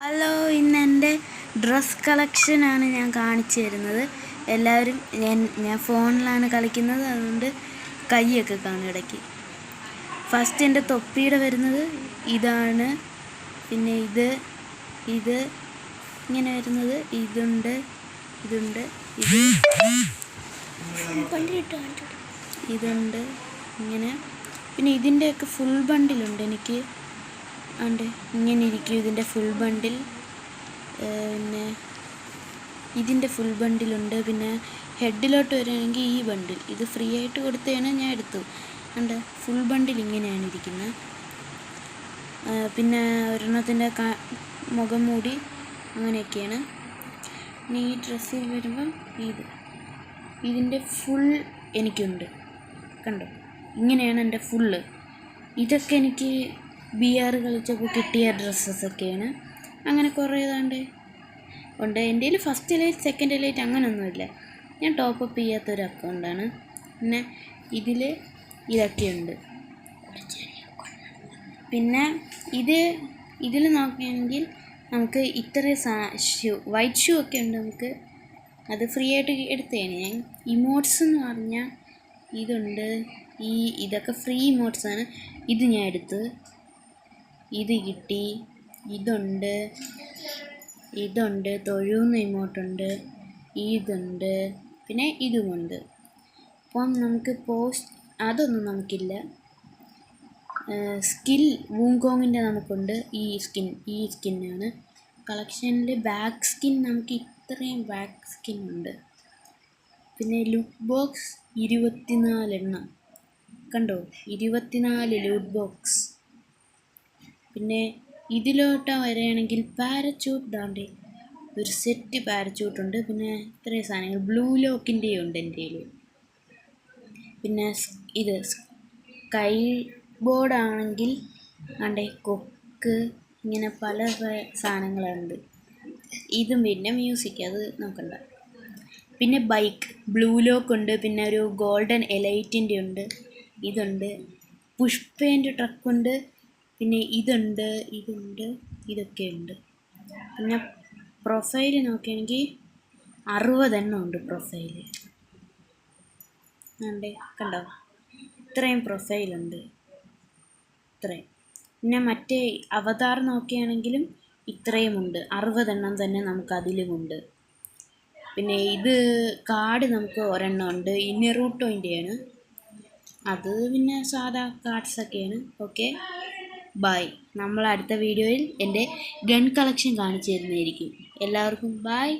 Hello, ഇന്ന് എൻ്റെ dress കളക്ഷനാണ് ഞാൻ കാണിച്ചു തരുന്നത്. എല്ലാവരും ഞാൻ ഫോണിലാണ് കളിക്കുന്നത്, അതുകൊണ്ട് കൈയൊക്കെ കാണും ഇടയ്ക്ക്. ഫസ്റ്റ് എൻ്റെ തൊപ്പിയുടെ വരുന്നത് ഇതാണ്. പിന്നെ ഇത് ഇങ്ങനെ വരുന്നത് ഇതുണ്ട് ഇതുണ്ട് ഇങ്ങനെ. പിന്നെ ഇതിൻ്റെയൊക്കെ ഫുൾ ബണ്ടിലുണ്ട് എനിക്ക്. ഉണ്ട് ഇങ്ങനെ ഇരിക്കും ഇതിൻ്റെ ഫുൾ ബണ്ടിൽ. പിന്നെ ഇതിൻ്റെ ഫുൾ ബണ്ടിലുണ്ട്. പിന്നെ ഹെഡിലോട്ട് വരികയാണെങ്കിൽ ഈ ബണ്ടിൽ ഇത് ഫ്രീ ആയിട്ട് കൊടുത്തതാണ്, ഞാൻ എടുത്തു. ഉണ്ട് ഫുൾ ബണ്ടിൽ ഇങ്ങനെയാണ് ഇരിക്കുന്നത്. പിന്നെ ഒരെണ്ണത്തിൻ്റെ മുഖം മൂടി അങ്ങനെയൊക്കെയാണ്. പിന്നെ ഈ ഡ്രസ്സിൽ വരുമ്പം ഇതിൻ്റെ ഫുൾ എനിക്കുണ്ട്. കണ്ടോ, ഇങ്ങനെയാണ് എൻ്റെ ഫുള്ള്. ഇതൊക്കെ എനിക്ക് BR കളിച്ചപ്പോൾ കിട്ടിയ ഡ്രസ്സസൊക്കെയാണ്. അങ്ങനെ കുറേ ഏതാണ്ട് ഉണ്ട്. എൻ്റെ കയ്യിൽ ഫസ്റ്റ് എലൈറ്റ് സെക്കൻഡ് എലൈറ്റ് അങ്ങനെയൊന്നുമില്ല. ഞാൻ ടോപ്പപ്പ് ചെയ്യാത്തൊരു അക്കൗണ്ടാണ്. പിന്നെ ഇതൊക്കെയുണ്ട്. പിന്നെ ഇതിൽ നോക്കുകയാണെങ്കിൽ നമുക്ക് ഇത്രയും വൈറ്റ് ഷൂ ഒക്കെ ഉണ്ട്. നമുക്ക് അത് ഫ്രീ ആയിട്ട് എടുത്തതാണ് ഞാൻ. ഇമോട്ട്സ് എന്ന് പറഞ്ഞാൽ ഇതുണ്ട്. ഇതൊക്കെ ഫ്രീ ഇമോട്ട്സാണ്. ഇത് ഞാൻ എടുത്ത്. ഇത് കിട്ടി. ഇതുണ്ട് തൊഴുന്ന ഇമോട്ടുണ്ട്. ഇതുണ്ട്. പിന്നെ ഇതുമുണ്ട്. അപ്പം നമുക്ക് അതൊന്നും നമുക്കില്ല. സ്കിൽ വൂങ്കോങ്ങിൻ്റെ നമുക്കുണ്ട്. ഈ സ്കിന്നാണ് കളക്ഷനിൽ. ബാക്ക് സ്കിൻ നമുക്ക് ഇത്രയും ബാക്ക് സ്കിൻ ഉണ്ട്. പിന്നെ ലൂട്ട് ബോക്സ് 24 എണ്ണം കണ്ടോ, 24 ലൂട്ട് ബോക്സ്. പിന്നെ ഇതിലോട്ട് വരികയാണെങ്കിൽ പാരച്യൂട്ട് ദാണ്ടേ ഒരു സെറ്റ് പാരച്യൂട്ടുണ്ട്. പിന്നെ ഇത്രയും സാധനങ്ങൾ ബ്ലൂ ലോക്കിൻ്റെയും ഉണ്ട് എൻ്റെ കയ്യിൽ. പിന്നെ ഇത് സ്കൈ ബോർഡാണെങ്കിൽ ആണ്ടേ കൊക്ക്, ഇങ്ങനെ പല സാധനങ്ങളുണ്ട്. ഇതും പിന്നെ മ്യൂസിക് അത് നോക്കണ്ട. പിന്നെ ബൈക്ക് ബ്ലൂ ലോക്ക് ഉണ്ട്. പിന്നെ ഒരു ഗോൾഡൻ എലൈറ്റിൻ്റെ ഉണ്ട്. ഇതുണ്ട്. പുഷ്പേൻ്റെ ട്രക്കുണ്ട്. പിന്നെ ഇതുണ്ട്. ഇതൊക്കെയുണ്ട്. പിന്നെ പ്രൊഫൈല് നോക്കുകയാണെങ്കിൽ 60 എണ്ണം ഉണ്ട് പ്രൊഫൈല്. കണ്ടോ, ഇത്രയും പ്രൊഫൈലുണ്ട്. ഇത്രയും. പിന്നെ മറ്റേ അവതാർ നോക്കുകയാണെങ്കിലും ഇത്രയും ഉണ്ട്. 60 എണ്ണം തന്നെ നമുക്ക് അതിലുമുണ്ട്. പിന്നെ ഇത് കാർഡ് നമുക്ക് ഒരെണ്ണം ഉണ്ട്. ഈ നെറൂട്ടോൻ്റെയാണ് അത്. പിന്നെ സാധാ കാർഡ്സൊക്കെയാണ്. Okay, by. നമ്മൾ അടുത്ത വീഡിയോയിൽ എൻ്റെ ഗൺ കളക്ഷൻ കാണിച്ചു തരുന്നതായിരിക്കും. എല്ലാവർക്കും ബൈ.